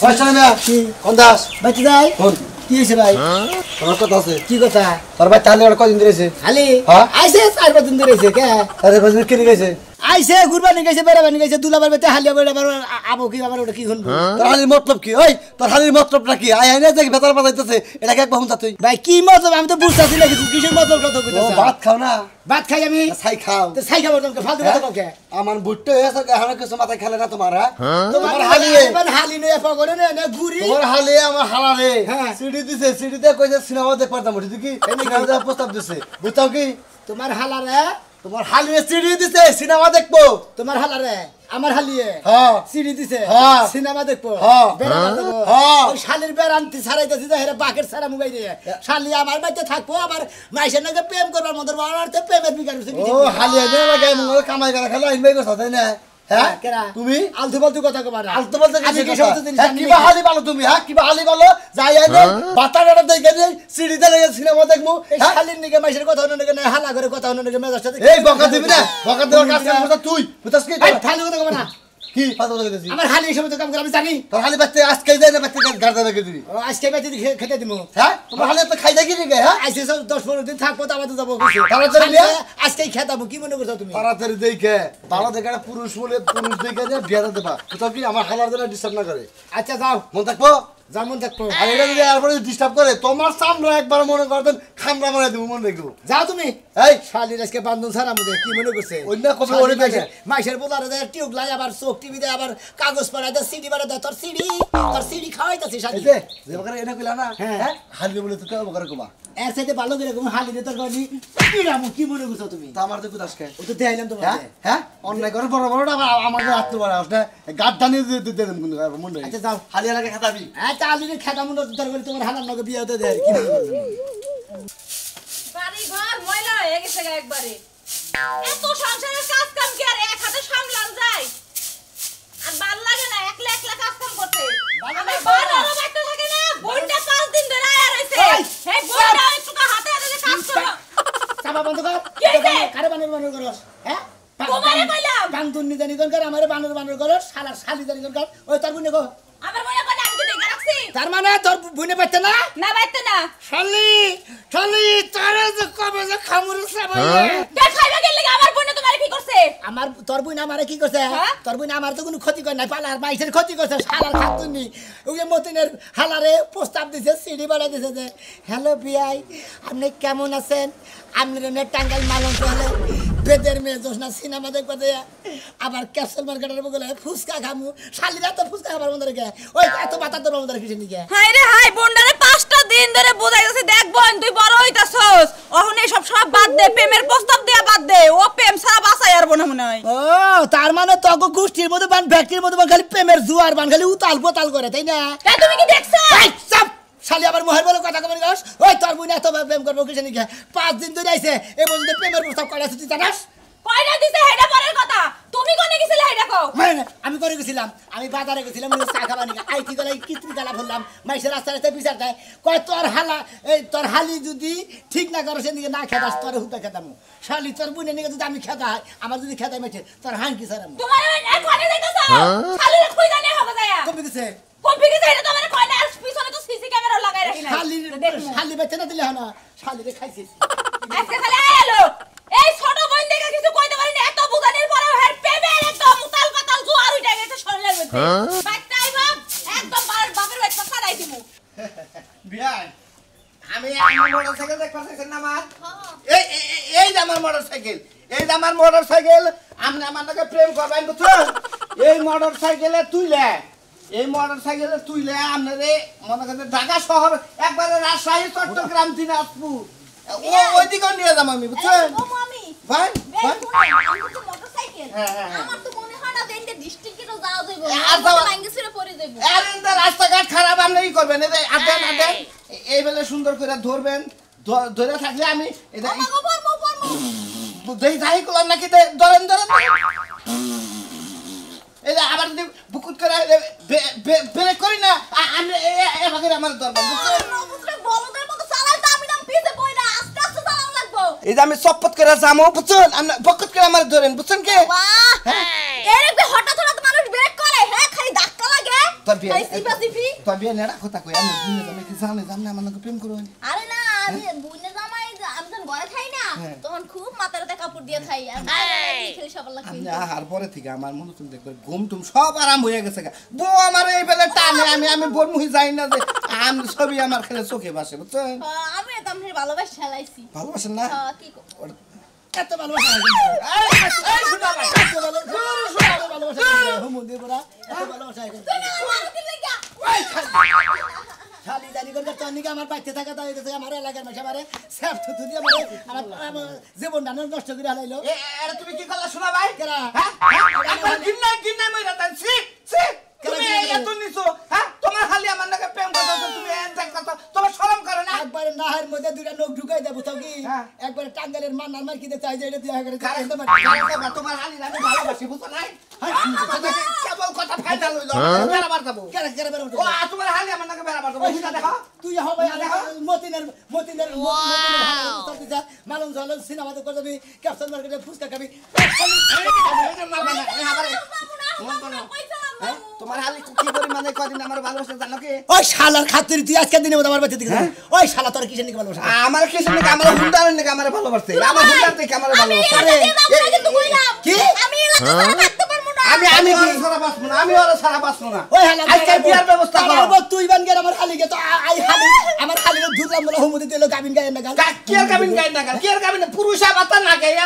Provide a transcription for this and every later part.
পয়সা না কি কোন দাস বাইতে যাই কোন কি হইছে ভাই তোর কথা আছে কি কথা তোর ভাই তাহলে আর কদিন ধরেছে খালি হ্যাঁ আইছে 4 দিন ধরেছে কে আরে কদিন কিনে গেছে আইছে গুরবানি গেছে বেরাবানি গেছে দুলাবার বেতে হালিয়া বেড়া আবো কি আবার ওটা কি শুনবো তোর হালির মতলব কি ওই তোর হালির মতলবটা কি আই আই না যে বেতার বাজাইতেছে এটা কি একবার হুনতা তুই ভাই কি মতলব আমি তো বুঝতাছি না কিছু কিসের মতলব কথা কইতাছ ভাত খাও না ভাত খাই আমি ছাই খাও তো ছাই খাবার তোমাকে ফালতু কথা কও কে আমার বুট্টে হয়েছে হানা কিছু মাথায় খেলে না তোমার তোমার হালি এবার হালি নয়া পগরে না ঘুরি তোমার হালি আমার হালারে হ্যাঁ। সিডি দিছে সিডিতে কইছে সিনেমা দেখতে পারতাম বুঝি কি সিনেমা দেখার প্রস্তাব দিছে বুঝতাও কি তোমার হালারে তোমার হালিয়ে সিডি দিছে সিনেমা দেখবো তোমার হালারে আমার হালিয়ে হ্যাঁ সিডি দিছে হ্যাঁ। সিনেমা দেখবো হ্যাঁ। বেড়া দেবো হ্যাঁ। ওই শালির বেড়ান্তি ছাড়াইতেছি যে হেরে বাকের ছাড়া মোবাইল দিয়ে শালি আমার বাড়িতে থাকবো আবার মাইসের নাকি প্রেম করবার মতো আর তো প্রেমের বিকার হচ্ছে ও হালিয়ে নে লাগাই মঙ্গল কামাই করা খেলা ইনভাই করছ তাই না হ্যাঁ কেরা তুমি আলতু ফালতু কথা কবা না আলতু বলতে আমি কি সমস্ত জিনিস জানি কিবা না। হালি ভালো তুমি হ্যাঁ কিবা হালি ভালো যাই আই বাতাটা দেখে যে সিডিতে লেগে সিনেমা দেখমু এই শালির নিকে মাইসের কথা হলো নাকি হালা করে কথা হলো নাকি মেজাজটা এই বকা দিবি না বকা দেওয়ার কাজ করছ তুই বুঝছস কি এই ফালতু কথা কবা না কি ফালতু কথা কইছিস আমার হালি এই সময় তো কাম করে আমি জানি তোর হালি বাচ্চা আজকে যাই না বাচ্চা গাড়দা দেখে দিবি ও আজকে বেঁচে খেতে দিমু হ্যাঁ তোমার হালি তো খাই দেখি রে হ্যাঁ আইসে সব 10-15 দিন থাকবো তারপর তো যাবো তাড়াতাড়ি নিয়ে আজকেই খেতাবো কি মনে করছো তুমি তাড়াতাড়ি দেখে ভালো দেখে একটা পুরুষ বলে পুরুষ দেখে যে বিয়ে দিতে পা কোথাও কি আমার হালার জন্য ডিস্টার্ব না করে আচ্ছা যাও মন থাকবো যেমন থাকবো আর এটা যদি এরপরে ডিস্টার্ব করে তোমার সামনে একবার মনে করবেন খামরা মনে দেবো মনে রেখো যাও তুমি এই শালির আজকে বান্ধন ছাড়া আমাদের কি মনে করছে অন্য কবে ওরে দেখে মাইসের বোলারে দেয় টিউব লাই আবার চোখ টিভি দেয় আবার কাগজ পড়ায় দেয় সিডি বাড়ায় দেয় তোর সিডি খাওয়াইতেছে শালি এই যে যে বকারে এনে কইলা না হ্যাঁ। হ্যাঁ হালি বলে তো কেউ বকারে কবা এর সাথে ভালো করে এরকম হালি দিয়ে তোর গনি কি মনে করছো তুমি তা আমার তো কুদাস খায় ও তো দেখাইলাম তোমাকে হ্যাঁ হ্যাঁ অন্যায় করে বড় বড় আবার আমাদের আত্ম বড় আসলে গাড্ডা নিয়ে দিতে দেন কিন্তু মনে আচ্ছা যাও হালি আলাকে খাতাবি হ্যাঁ চালিয়ে খেতা মনে তোর গনি তোমার হালার লগে বিয়ে হতে দেয় কি মনে করছো বাড়ি ঘর ময়লা হয়ে গেছে গা একবারে এত সংসারের কাজ কাম কি আর এক হাতে সামলান যায় আর ভাল লাগে না একলা একলা কাজ কাম করতে আমি বাড়ারও বাইতে থাকে না বইটা 5 দিন ধরে আয়া রইছে এই বইটা একটু হাতে হাতে কাজ করো চাপা বন্ধ কর কি হইছে? কারে বানর করো হ্যাঁ তোমারে কইলাম বান্দুন নি জানি কোন কর আমারে বানর করো শালা শালি জানি কোন কর ওই তোর বুনে কো আমার মনে করে আমি তো দেখে রাখছি তার মানে তোর বুনে পাইতে না না বাইতে না শালি শালি তোরে যে কবে যে খামুর সাবাই কে খাইবা গেল লাগি আমার বোন তোমারে কি করছে আমার তোর বুনে আমারে কি করছে হ্যাঁ? তোর বুনে আমার তো কোনো ক্ষতি করে নাই পালার মাইসের ক্ষতি করছে শালার খাতুনি ওই যে মতিনের হালারে প্রস্তাব দিছে সিডি বাড়াই দিছে যে হ্যালো বিআই আপনি কেমন আছেন আপনি রে টাঙ্গাইল মালন চলে বেদের মেয়ে জোসনা সিনেমা দেখবা দেয়া আবার ক্যাপসুল মার্কেটের বগলে ফুচকা খামু শালিরা তো ফুচকা খাবার মধ্যে রেখে ওই এত বাতা তোর মধ্যে রেখে নিয়ে হাই রে হাই বোনডারে 5টা দিন ধরে বুঝাইতেছি দেখ বোন তুই বড় হইতাছস অহনে সব বাদ দে প্রেমের প্রস্তাব দিয়া বাদ দে ও প্রেম ছাড়া বাঁচাই আর বোন মনে হয় ও তার মানে তক গোষ্ঠীর মধ্যে বান ব্যক্তির মধ্যে বান খালি প্রেমের জুয়ার বান খালি উতাল পোতাল করে তাই না তা তুমি কি দেখছো এই চাপ শালি আবার মোহের বলে কথা কবেন গাছ ওই তোর বুইনা তো প্রেম করবো কিছু নাকি 5 দিন ধরে আইছে এই পর্যন্ত প্রেমের প্রস্তাব করে আছে তুই জানাস কয়না দিছে হেডা পরের কথা তুমি কোনে গেছিলে হেডা কও মানে আমি করে গেছিলাম আমি বাজারে গেছিলাম চা খাবার নিয়ে আইটি গেলে কিত্রি গালা বললাম মাইসের রাস্তা রাস্তায় বিচার দেয় কয় তোর হালা এই তোর হালি যদি ঠিক না করো সেদিকে না খেদাস তোর হুতা খেতাম শালি তোর বুনে নিয়ে যদি আমি খেদা হয় আমার যদি খেদাই মেটে তোর হাঙ্কি স্যার তোমার এক কোনে যাইতাছ খালি রে কই জানি হবে যায়া কমে গেছে কমপি গেছে এটা তোমার কয়না আর পিছনে তো সিসি ক্যামেরা লাগাই রাখি না শালি শালি বেচে না দিলে না শালি রে খাইছিস আজকে খালি আইলো এই ছোট বোন দেখে কিছু কইতে পারি না এত বুঝানির পরেও হের প্রেমের একদম উতাল পাতাল জোয়ার উঠে গেছে শরীরের মধ্যে বাইটাই বাপ একদম বাপের বাচ্চা ছাড়াই দিমু বিয়াই আমি আমার মোটরসাইকেল দেখতে পাচ্ছেন না আমার এই এই যে আমার মোটরসাইকেল এই যে আমার মোটরসাইকেল আপনি আমার নাকি প্রেম করবেন বুঝছেন এই মোটরসাইকেলে তুইলে আপনারে মনে করেন ঢাকা শহর একবারে রাজশাহী চট্টগ্রাম দিনাজপুর ওইদিকেও নিয়ে যাবো আমি বুঝছেন ও মামি ভাই ভাই আমার তো মোটরসাইকেল হ্যাঁ, হ্যাঁ, হ্যাঁ। আমার তো মনে হয় না দেনতে ডিস্ট্রিক্টেও যাওয়া যাইবো আর যাওয়া- লাঙ্গিসরে পড়ে যাইবো আরে না রাস্তাঘাট খারাপ আপনি ই করবেন এই যে আদেন এই বেলে সুন্দর করে ধরবেন ধরে থাকলে আমি এটা আমাগো পরমো দেই যাই করলাম নাকি ধরেন এই যে আবার যদি বুকুট করে ব্রেক করি না আমি এভাবে আমার দরকার বুঝলে বলদের মতো চালাই তো আমি নাম পিছে কই না আস্তে আস্তে চালানো লাগবো এই যে আমি চপ্পত করে যাবো বুঝছেন আপনি বকত করে আমার ধরেন বুঝছেন কি বাহ এর একটা হঠাৎ মানুষ ব্রেক করে হ্যাঁ খালি ধাক্কা লাগে তোর বিয়ে তাই সিপা সিপি তোর বিয়ে নেড়া কথা কই আমি বুঝে যাবে কি জানে জানে আমাকে প্রেম করো আরে না আমি বুইনে জামাই আমি যখন ঘরে খাই না তখন খুব মাথাতে কাপড় দিয়ে খাই আর খেলি সকাল লাগবে আমি আর পরে থেকে আমার মনে তুমি দেখবে ঘুম টুম সব আরাম হয়ে গেছে বউ আমার এই বেলা টানে আমি বোর মুহি যাই না যে আমি সবই আমার খেলে চোখে বাসে বুঝছো আমি তো আমি ভালোবাসা ঠেলাইছি ভালোবাসেন না কি কো এত ভালোবাসা এই শুনা ভাই ভালোবাসা হুমুন্দি বড়া এত ভালোবাসা খালি জানি করে তো নিকে আমার বাইতে থাকা তাই আমার এলাকার মাসে আমারে সেফ থুতু দিয়ে আমার জীবন দান নষ্ট করে হালাইলো আরে তুমি কি করলা শোনা ভাই কেরা হ্যাঁ একবার গিন্না মইরা তান সি তুমি এত নিছো হ্যাঁ তোমার খালি আমার নাকি প্রেম করতেছো তুমি এন দেখতেছো তোমার শরম করে না একবারে নাহের মধ্যে দুইটা লোক ঢুকাই দেবো তো কি একবারে টাঙ্গালের মান্নার মার কিতে চাই যে এটা দিয়ে করে তোমার খালি আমি ভালোবাসি বুঝছো নাই কেবল কথা ফাইনাল হইলো বেড়া মার দেবো কেরা কেরা বেরো ও তোমার খালি আমার নাকি বেড়া মার দেবো বুঝা দেখো তুই হবে মতিনের মালুম চলো সিনেমাতে করে যাবি ক্যাপশন মার্কেটে ফুচকা খাবি তোমার হালি কি পরিমাণে কদিন আমার ভালোবাসা জানো কি ওই শালার খাতির তুই আজকে দিনে আমার বাড়িতে দিকে ওই শালা তোর কিসের নিকে ভালোবাসা আমার কি শুনে আমার হুন্ডার নাকি আমার ভালোবাসে আমার হুন্ডার থেকে আমার ভালোবাসে কি আমি থাকতে পারবো না আমি ওর সারা বাসবো না আমি ওর সারা বাসবো না ওই হালা আজকে বিয়ার ব্যবস্থা করব তুই বান গেল আমার হালিকে তো আই হালি আমার হালিকে ধুরলাম বলে হুমুদি দিল গাবিন গায় না গাল কি আর গাবিন গায় না কি আর গাবিন পুরুষ আবাতা না গায়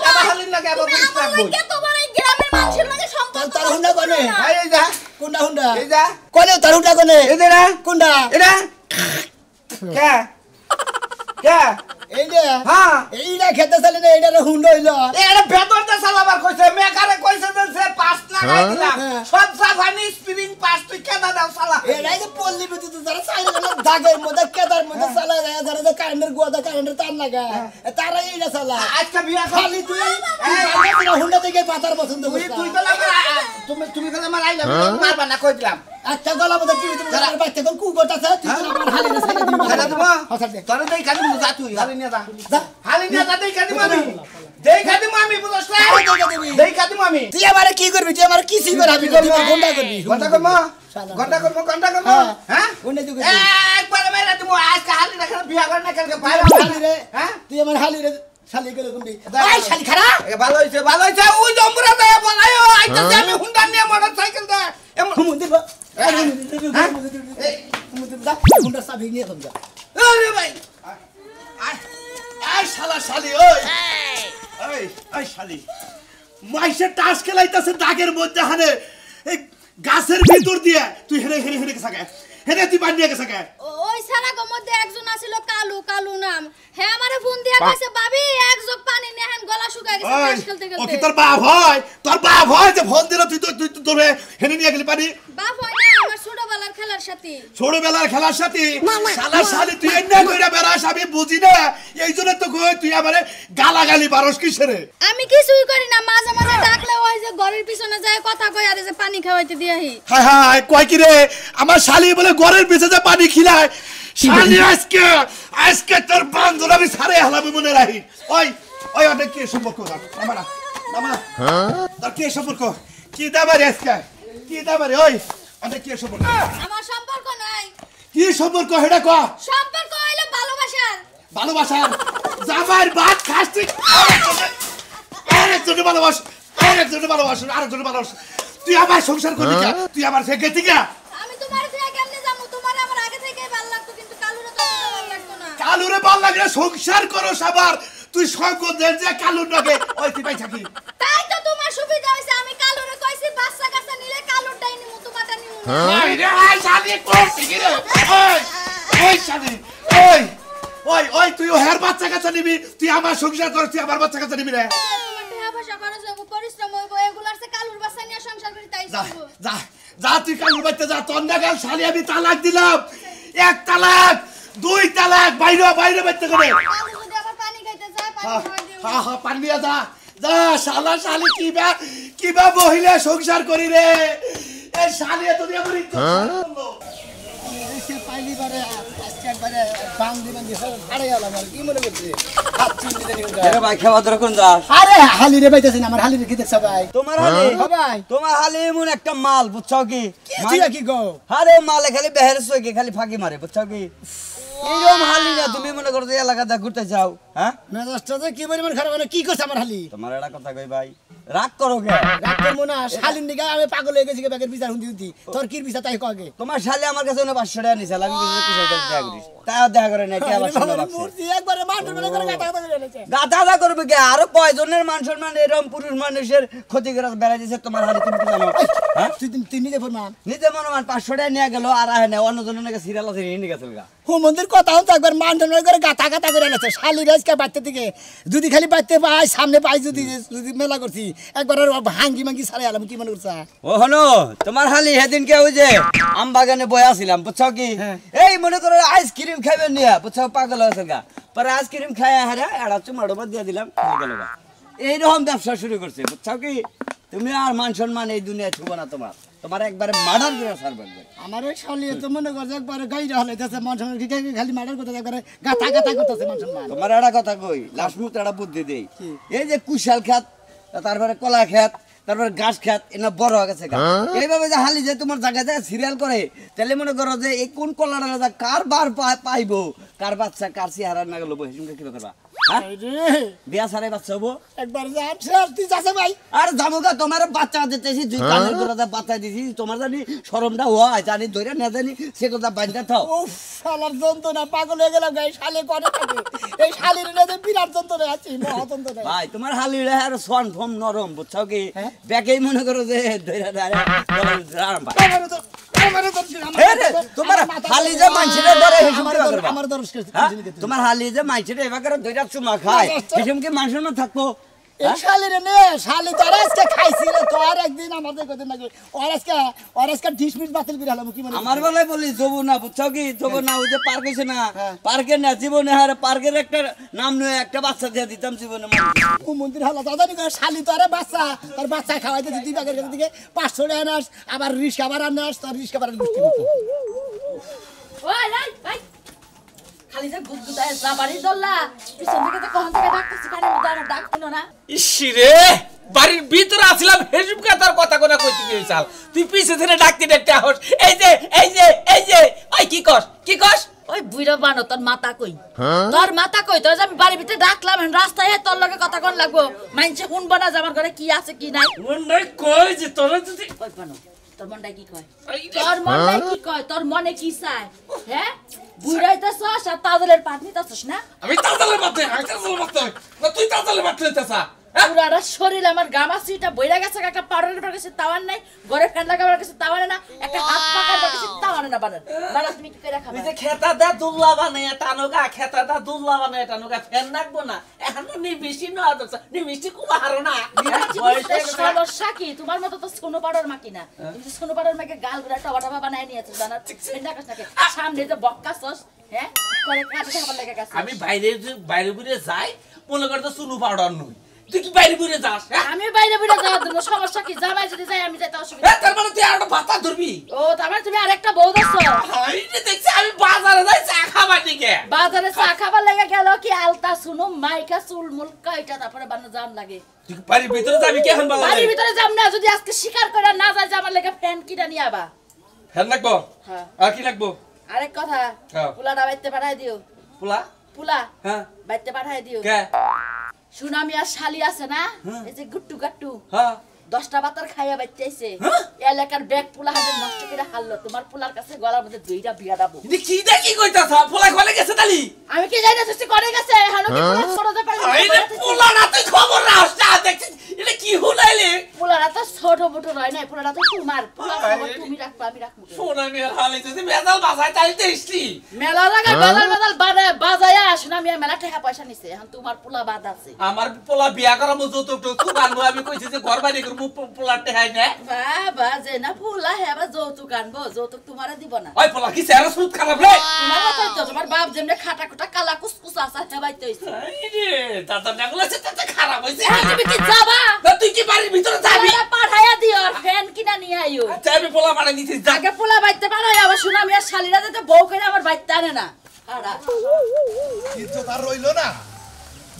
আমার হালির লাগে আবার পুরুষ রাখবো কে তোমার এই গ্রামের মানুষের লাগে সম্পর্ক তোর হুন্ডা কোনে এই যা কোনটা হুন্ডা এই যা কোনে তোর হুন্ডা কোনে এই দে না কোনটা এটা কে কে এই যে হ্যাঁ এইটা খেতে চলে না এইটা হুন্ডা হইলো এটা ভেতরতে চালাবার কইছে মেকারে কইছে যে সে পাস না গাই দিলাম সব সাফানি স্পিরিং পাস তুই কেদা দাও শালা এরাই যে পল্লী বিদ্যুৎ যারা সাইকেলের দাগের মধ্যে কেদার মধ্যে চালা যায় যারা যে কারেন্টের গোদা কারেন্টের তার লাগায় তারা এইটা চালা আজকে বিয়া খালি তুই হুন্ডা থেকে পাতার পছন্দ তুই করিস তুই বলে তুমি বলে আমার আইলা মারবা না কই দিলাম একটা গলা মধ্যে টিভি তুমি আমার বাচ্চা কোন কুকুরটা আছে তুই আমার হালিরে সাইডে দিবি খাইলা দেবো হসার দে তোরে দেই খাদি যা তুই হালি নিয়ে যা যা হালি নিয়ে যা দেই খাদি আমি দেই খাদি আমি বুঝছ না দেই খাদি আমি তুই আমারে কি করবি তুই আমারে কিছু করবি তুই আমার গুন্ডা করবি ঘন্টা করব ঘন্টা করব হ্যাঁ গুন্ডা তুই একবার মেরা তুমি আজকে হালি রাখা বিয়া করে না কালকে বাইরে হালিরে হ্যাঁ তুই আমার হালিরে শালি করে গুন্ডি এই শালি খারা ভালো হইছে ওই জম্বুরা দেয়া বলায়ও আইতাছে আমি হুন্ডা নিয়ে মোটরসাইকেল দে হুমুন্দি হুন্ডা সাবি নিয়ে তোমরা আরে ভাই এই শালা শালি ওই শালি মাইসে টাস খেলাইতাছে দাগের মধ্যে হানে এই গাছের ভিতর দিয়ে তুই হেরে হেরে হেরে গেছে হেরে তুই বানিয়ে গেছে ওই সারাগো মধ্যে একজন আছিল কালু নাম হ্যাঁ আমারে ফোন দিয়া কইছে ভাবি এক জগ পানি নেহেন গলা শুকায় গেছে টাস খেলতে ও খেলতে কি তোর বাপ হয় যে ফোন দিল তুই তোরে হেরে নিয়ে গেলি পানি বাপ হয় না আমার ছোটবেলার খেলার সাথী ছোটবেলার খেলার সাথে শালা শালি তুই এন্না কইরা বেরাস আমি বুঝি না এইজন্য তো কই তুই আমারে গালাগালি পারস কিসেরে আমি কিছুই করি না মাঝে মাঝে ডাকলে ওই যে ঘরের পিছনে যায় কথা কই আর যে পানি খাওয়াইতে দিয়াহি হায় হায় কয় কি রে আমার শালি বলে ঘরের পিছে যে পানি খিলায় শালি আজকে তোর বান্ধব আমি সারে হালাবি মনে রাখি ওই অনেক কি সম্পর্ক আমার নামা তোর কি সম্পর্ক কি দাবারে আজকে কি দাবারে ওই অনেক কি সম্পর্ক আমার সম্পর্ক নাই কি সম্পর্ক হেডা ক সম্পর্ক হইলো ভালোবাসার জামাইর ভাত খাস তুই আরেকজনে ভালোবাস আরেকজনে ভালোবাস তুই আমার সংসার করবি কা তুই আমার থেকে থেকে আমি তোমার থেকে কেমনে যাবো তোমার আমার আগে থেকেই ভালো লাগতো কিন্তু কালুরে তো ভালো লাগতো না কালুরে ভালো লাগে সংসার করো সবার তুই সঙ্গ দেন যে কালুর নাকি ওই তুই পাই থাকি তাই তো তোমার সুবিধা হইছে আমি কালুরে কইছি বাচ্চা কাচ্চা নিলে কালুরটাই নিমু তোমারটা নিমু না ওই রে শালি করছিস কি রে ওই শালি ওই তুই হের বাচ্চা কাচ্চা নিবি তুই আমার সংসার করছিস তুই আমার বাচ্চা কাচ্চা নিবি রে তোমার টাকা পয়সা খরচ হইব পরিশ্রম হইব এগুলার সে কালুর বাচ্চা নিয়ে সংসার করি তাই যা করব যা যা তুই কালুর বাড়িতে যা তোর নাগাল শালি আমি তালাক দিলাম 1 তালাক 2 তালাক বাইরে বাইতে করে কালু যদি আবার পানি খাইতে যায় পানি খাওয়া দিও হা পান দিয়া যা যা শালা শালি কিবা মহিলা সংসার করি রে এই শালি তো দিয়ে মরি সে পাইলি বারে আজকে একবারে বান্দি হারে গেলাম আর কি মনে করছিস আরে ভাই খাওয়া দাওয়া কোন যাস আরে হালি রে পাইতেছেন আমার হালি রে কি দেখছ ভাই তোমার হালি ভাই তোমার হালি এমন একটা মাল বুঝছো কি কি তুই কি গো আরে মালে খালি বেহের সইকে খালি ফাঁকি মারে বুঝছো কি এরকম হালি না তুমি মনে করো যে এলাকাতে ঘুরতে যাও হ্যাঁ মেজাজটা যে কি পরিমাণ খারাপ মানে কি করছ আমার হালি তোমার একটা কথা কই ভাই রাগ করো কে রাগ করবো না শালিন দিকে আমি পাগল হয়ে গেছি ব্যাগের বিচার হুন্দি তোর কি বিচার তাই কগে তোমার শালি আমার কাছে 500 টাকা নিছে আমি কিছু কিছু দেখা করিস তাও দেখা করে না কে আবার শুনে রাখছে মূর্তি একবারে মাঠের মনে করে গাতা গাতা করে ফেলেছে গাদা করবে কে আরো কয়জনের মান সম্মান এরকম পুরুষ মানুষের ক্ষতি করে বেড়া দিছে তোমার হালি তুমি কি জানো হ্যাঁ তুই নিজে ফরমান নিজে মনে মান 500 টাকা নিয়ে গেল আর আহে না অন্যজনের নাকি সিরিয়াল আছে নিয়ে গেছে গা হুমন্দির কথা হতো একবার মাঠের মনে করে গাতা গাতা করে ফেলেছে শালি রাজকে বাড়তে থেকে যদি খালি বাড়তে পাই সামনে পাই যদি যদি মেলা করছি একবার ভাঙ্গি মাঙ্গি সারে আলাম কি মনে করছা ও হনো তোমার হালি সেদিনকে ওই যে আম বাগানে বয়ে আসিলাম বুঝছো কি এই মনে করো আইসক্রিম খাইবেন নিয়া বুঝছো পাগল হয়েছে গা পরে আইসক্রিম খাই হারে এড়া চুমাড়ো দিয়ে দিলাম গেল গা এইরকম ব্যবসা শুরু করছে বুঝছো কি তুমি আর মান সম্মান এই দুনিয়ায় ছুবো না তোমার তোমার একবারে মার্ডার করে ছাড়বে আমার ওই শালি তো মনে করছে একবারে গাইরা হলে যাচ্ছে মান সম্মান খালি মার্ডার করতে একবারে গাতা গাতা করতেছে মান সম্মান তোমার একটা কথা কই লাস্ট মুহূর্তে একটা বুদ্ধি দেই এই যে কুশাল খাত তারপরে কলা খাত তারপরে ঘাস খাত এনা বড় হয়ে গেছে এইভাবে যে হালি যে তোমার জায়গায় সিরিয়াল করে তাহলে মনে করো যে এই কোন কলাটা কার বার পাইবো কার বাচ্চা কার চেহারা না গেল বসে কি করবা বিয়া সারে বাচ্চা হবো একবার তুই যাচ্ছে ভাই আর জামুকা তোমার বাচ্চা দিতেছি দুই কানের গোড়াতে বাচ্চা দিছি তোমার জানি শরমটা হয় জানি ধরে না জানি সে কথা বান্ধা থাও উফ শালার যন্ত্রণা পাগল হয়ে গেলাম গাই শালে করে থাকে এই শালির নেদে বিরাট যন্ত্রণা আছে মহাযন্ত্রণা ভাই তোমার হালি রে আর সন ফম নরম বুঝছো কি ব্যাকেই মনে করো যে ধরে তোমার হালি যে মানছিরে ধরে আমার দরস তোমার হালি যে মানছিরে এবার করে দুইটা চুমা খায় সেরকম কি মানুষের না থাকবো এই শালির নে শালি তোর আজকে খাইছি রে তোর একদিন আমাদের কদিন লাগে ওর আজকে ডিসমিস বাতিল করে হলাম কি মানে আমার বেলায় বলি যাবো না বুঝছো কি যাবো না ওই যে পার্ক হয়েছে না পার্কে না জীবনে আর পার্কের একটা নাম নিয়ে একটা বাচ্চা দিয়ে দিতাম জীবনে ও মন্দির হলো দাদা নি শালি তোর বাচ্চা তোর বাচ্চা খাওয়াইতে দিদি বাগের কাছ থেকে 500 টাকা আনাস আবার রিস্কা আবার আনাস তোর রিস্কা আবার গুষ্টি মতো ওই ভাই খালি যে গুদগুদায় যাবারই দল্লা পিছন থেকে তো কোন থেকে ডাকতেছি কানে মুদার ডাকছিল না ইসিরে বাড়ির ভিতরে আসলাম হেসুম কাতার কথা কোনা কইতে গিয়ে চাল তুই পিছে থেকে ডাকতে আহস এই যে ওই কি কস ওই বুইড়া বানো তোর মাথা কই তোর মাথা কই তোর আমি বাড়ির ভিতরে ডাকলাম রাস্তায় তোর লগে কথা কোন লাগবো মাইনছে শুনবো না যে আমার ঘরে কি আছে কি নাই মন নাই কই যে তোর যদি কই বানো তোর মনটা কি কয় তোর মনটা কি কয় তোর মনে কি চায় হ্যাঁ বুইড়াইতেছস আর তাজলের পাট নিতেছস না আমি তাজালে মারতে না তুই তাজালে মারতে চাচা পুরাটা শরীর আমার গামাছিটা বইরা গেছে একটা পাউডারের পর গেছে তাওয়ার নাই ঘরে ফ্যান লাগাবার গেছে তাওয়ার না একটা হাত পাকার পর গেছে তাওয়ার না বানান তুমি কি করে খাবে তুই যে খেতা দা দুল্লা বানায় টানুগা খেতা দা দুল্লা বানায় টানুগা ফ্যান রাখবো না এখন নি বেশি না দছ নি মিষ্টি কুবা হারো না সমস্যা কি তোমার মতো তো সোনো পাউডার মাকি না তুমি সোনো পাউডার মাকে গাল গুড়া টবা টবা বানায় নিয়েছো জানা ফ্যানটা কাছ নাকি সামনে যে বক্কাছস হ্যাঁ করে কাটে খাবার লাগা গেছে আমি বাইরে ঘুরে যাই মনে করে তো সুনু পাউডার নই তুই কি বাইরে ঘুরে যাস আমি বাইরে যাওয়ার জন্য সমস্যা কি জামাই যদি যাই আমি যাইতে অসুবিধা তার মানে তুই আরেকটা ভাতা ধরবি ও তার মানে তুমি আরেকটা বউ দছো এই যে দেখছি আমি বাজারে যাই চা খাবার দিকে বাজারে চা খাবার লাগা গেল কি আলতা শুনো মাইকা চুল মুলকা এটা তারপরে বানা জাম লাগে তুই বাড়ির ভিতরে যাবি কি এখন বাজারে বাড়ির ভিতরে যাম না যদি আজকে শিকার করে না যায় যে আমার লাগা ফ্যান কিনা নিয়ে আবা ফ্যান লাগবো হ্যাঁ আর কি লাগবো আরেক কথা পুলাটা বাইতে পাঠাই দিও পুলা হ্যাঁ বাইতে পাঠাই দিও কে সুনামি আর শালি আছে না এই যে গুট্টু গাট্টু হ্যাঁ 10টা বাতার খাইয়া বাইতেছে এলাকার ব্যাগ পুলা হাতে নষ্ট করে হারলো তোমার পুলার কাছে গলার মধ্যে দুইটা বিয়া দাবো কি কইতাছ পোলা কলে গেছে তালি আমি কি জানি না তুই করে গেছে হানো কি পুলা ছোট যা পারি আইলে পোলা না তুই খবর রাখছ না দেখছিস এটা কি হুলাইলে পুলারা তো ছোট মোটো রয় না পুলারা তো তোমার পুলার খবর তুমি রাখবা আমি রাখবো সোনা মেয়ের হালে যদি মেজাল বাজায় তাই দেখছি মেলা লাগা মেজাল বাজায়া সুনামি আর মেলা টাকা পয়সা নিছে এখন তোমার পুলা বাদ আছে আমার পোলা বিয়া করা মতো তো খুব আনবো আমি কইছি যে ঘর বাড়ি করব পোলা টেহাই না বাবা যে না পুলা হেবা যৌতুক আনবো যৌতুক তোমারে দিব না ওই পোলা কি চেহারা সুদ খারাপ রে তোমার মত তো তোমার বাপ যেমনে খাটা খুটা কালা কুসকুস আছে হেবাইতে হইছে এই রে দাদা নাগুলা সেটা খারাপ হইছে তুমি কি যাবা তুই কি বাড়ির ভিতরে যাবি পাঠাইয়া দিও আর ফ্যান কিনা নিয়ে আইও আচ্ছা আমি পোলা বাড়ি নিতে আগে পোলা বাইতে পারাই আবার সুনামি আর শালিরা যাতে বউ করে আমার বাইতে আনে না আড়া কিন্তু তার রইলো না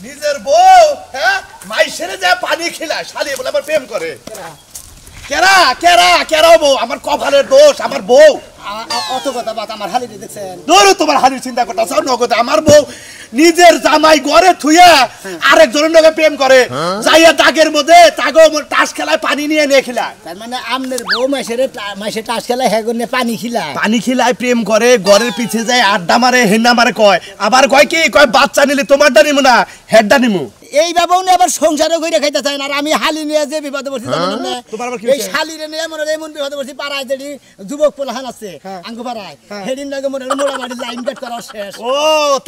নিজের বউ হ্যাঁ মাইসেরে যা পানি খেলা শালি বলে আবার প্রেম করে কেরা কেরা কেরা বউ আমার কপালের দোষ আমার বউ অত কথা বাত আমার হালিতে দেখছেন ধরো তোমার হারির চিন্তা করতেছ নগদ আমার বউ নিজের জামাই ঘরে থুইয়া আরেকজনের লগে প্রেম করে যাইয়া দাগের মধ্যে তাগো টাস খেলায় পানি নিয়ে নিয়ে খিলায় তার মানে আমনের বউ মাসে টাস খেলায় হ্যাঁ নিয়ে পানি খিলায় পানি খিলায় প্রেম করে ঘরের পিছে যায় আড্ডা মারে হেন্না মারে কয় আবার কয় কি কয় বাচ্চা নিলে তোমারটা নিমু না হেডটা নিমু এই বাবাও নিয়ে আবার সংসারও করে খাইতে চায় না আর আমি হালি নিয়ে যে বিপদে পড়ছি জানেন না? তোমার আবার কি এই হয়েছে? শালিরে নিয়ে মনে হয় এমন বিপদে পড়ছি পাড়ায় যেটি যুবক পোলাহান আছে আঙ্গু পাড়ায় সেদিন নাকি মনে হয় মোড়ামাটি লাইন কাট করা শেষ ও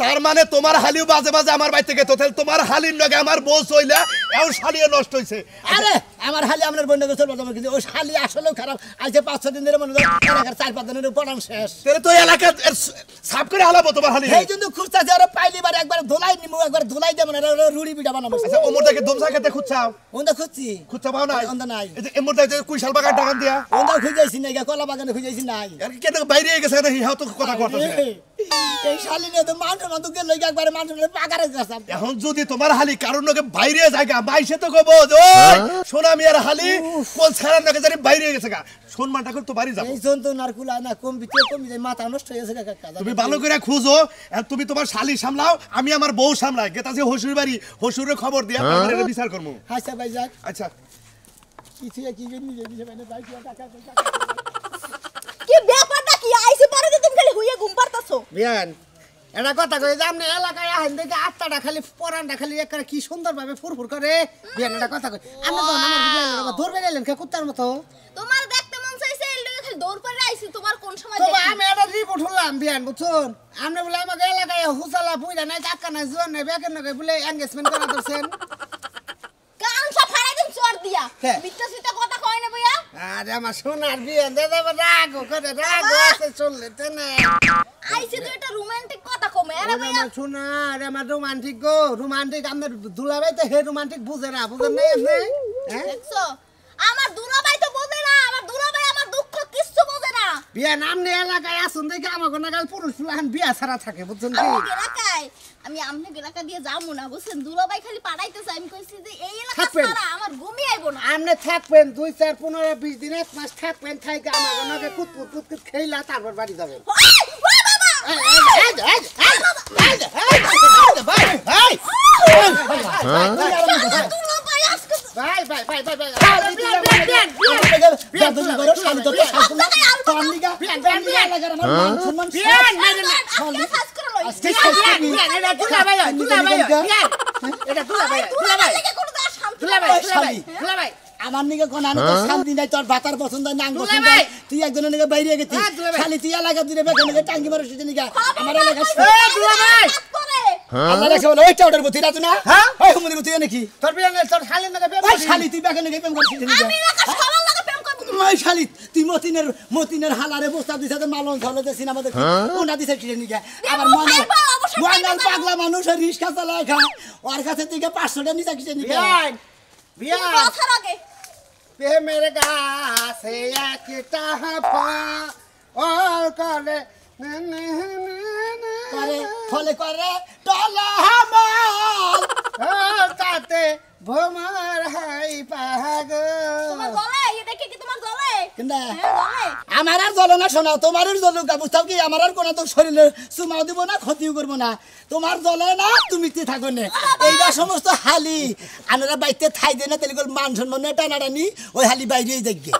তার মানে তোমার হালিও বাজে বাজে আমার বাড়ি থেকে তো তাহলে তোমার হালির লগে আমার বউ চইলা এও শালিও নষ্ট হইছে আরে আমার হালি আপনার বন্ধু চলবে তোমার কিন্তু ওই শালি আসলেও খারাপ আজকে 5-6 দিন ধরে মনে হয় এলাকার 4-5 দিনের পড়ান শেষ তাহলে তো এলাকা সাফ করে হালাবো তোমার হালি এই জন্য খুঁজতেছে আরে পাইলি বার একবার ধোলাই নিমু একবার ধোলাই দেব না রুড়ি পিঠা বানাবো আচ্ছা ওমরটাকে দমসা খেতে খুঁজছাও ওন্দা খুঁজছি খুঁজছা পাও নাই ওন্দা নাই এই যে এমরটা যে কুইশাল বাগান টাকান দিয়া ওন্দা খুঁজাইছি নাই কলা বাগানে খুঁজাইছি নাই আর কেন বাইরে গেছে না হিয়াও তো কথা কইতাছে এই শালি নিয়ে তো মানুষ গেল একবারে মানুষ পাকারে গেছে এখন যদি তোমার হালি কারোর নকে বাইরে জায়গা বাইসে তো কব ওই সোনা মিয়ার হালি কোন ছাড়ার নকে জানি বাইরে গেছে গা সম্মানটা করে তো বাড়ি যাবো এই জন্তু নারকুলা না কমবি যায় মাথা নষ্ট হয়ে গেছে কাকা তুমি ভালো করে খুঁজো আর তুমি তোমার শালি সামলাও আমি আমার বউ সামলাই গেতাছি হসুর বাড়ি হসুরের খবর দিয়া তারপরে এটা বিচার করবো হাসা ভাই যাক আচ্ছা কিছু কি নিজে নিজে মানে ভাই টাকা কি ব্যাপারটা কি আইছে পরে যে তুমি খালি হুইয়ে ঘুম পারতাছো বিয়ান এটা কথা কই যে আপনি এলাকায় আহেন দেখে আত্মাটা খালি পরানটা খালি একটা কি সুন্দরভাবে ফুরফুর করে বিয়ান এটা কথা কই আপনি তো আমার বিয়ান ধরবে গেলেন কে কুত্তার মতো তোমার দেখতে মন চাইছে এই লগে খালি দৌড় করে আইছি তোমার কোন সময় তো দেখি আমি এটা রিপোর্ট হলাম বিয়ান বুঝুন আপনি বলে আমাকে এলাকায় হুসালা পুইরা নাই টাকা নাই জোর নাই বেকের নগে বলে এনগেজমেন্ট করা দছেন কান সব ফাড়াই দিন চোর দিয়া কে? মিথ্যা সিটা কথা কয় না ভাইয়া আরে আমার সোনার বিয়ান দে দেব রাগ করে রাগ আছে চললে তো না আইছে তো এটা রোমান্টিক কথা কমে আরে ভাইয়া আমার সোনা আরে আমার রোমান্টিক গো রোমান্টিক আমাদের দুলাভাই তো হে রোমান্টিক বুঝে না বুঝেন নাই আপনি হ্যাঁ দেখছো আমার দুলাভাই তো বোঝে না আমার দুলাভাই আমার দুঃখ কিচ্ছু বোঝে না বিয়া নাম নিয়ে এলাকায় আসুন দেখে আমাকে নাগাল পুরুষ ফুলাহান বিয়া ছাড়া থাকে বুঝছেন কি আমি এলাকায় আমি আমনে এলাকা দিয়ে যাবো না বুঝছেন দুলাভাই খালি পাঠাইতেছে আমি কইছি যে এই এলাকা থাকবেন। ছাড়া আমার ঘুমিয়ে আইবো না আপনি থাকবেন 2-4-15-20 দিন 1 মাস থাকবেন থাইকে আমাকে নাগে কুতকুত খেইলা তারপর বাড়ি যাবেন ওই বাবা দুলাভাই আজকে ভাই ভাই ভাই ভাই ভাই আপনি কাজ করে লই আমার নিকে কোন আমি তো শান্তি নাই তোর ভাতার পছন্দ না আঙ্গ পছন্দ তুই একজনের নিকে বাইরে গেছিস খালি তুই এলাকা দিলে বেকে নিকে টাঙ্গি মারো সেটা নিকে আমার এলাকা আমার এলাকা বলে ওইটা অর্ডার করতে রাত না ওই হুমুনি করতে নাকি তোর বিয়ে তোর শালি নিকে ওই শালি তুই বেকে নিকে প্রেম করছিস নিকে ওই শালি তুই মতিনের হালারে বস্তা দিছে তো মালন ঝলে সিনেমা দেখি কোনটা দিছে কি নিকে আবার মনাল পাগলা মানুষ রিস্কা চালায় খা ওর কাছে থেকে 500 টাকা নিছে কি নিকে প্রেমের গাছে একটা করে ফলে করে টলা আমার তাতে ভোমার হাই পাগল আমার আর জ্বলো না শোনা তোমার জ্বলুক বুঝতাম কি আমার আর কোনো তো শরীরে চুমাও দিব না ক্ষতিও করবো না তোমার জ্বলে না তুমি তে থাকো না এইটা সমস্ত হালি আনারা বাইতে থাই দেয় না তাহলে মান সম্মান টানাটানি ওই হালি বাইরেই দেখবে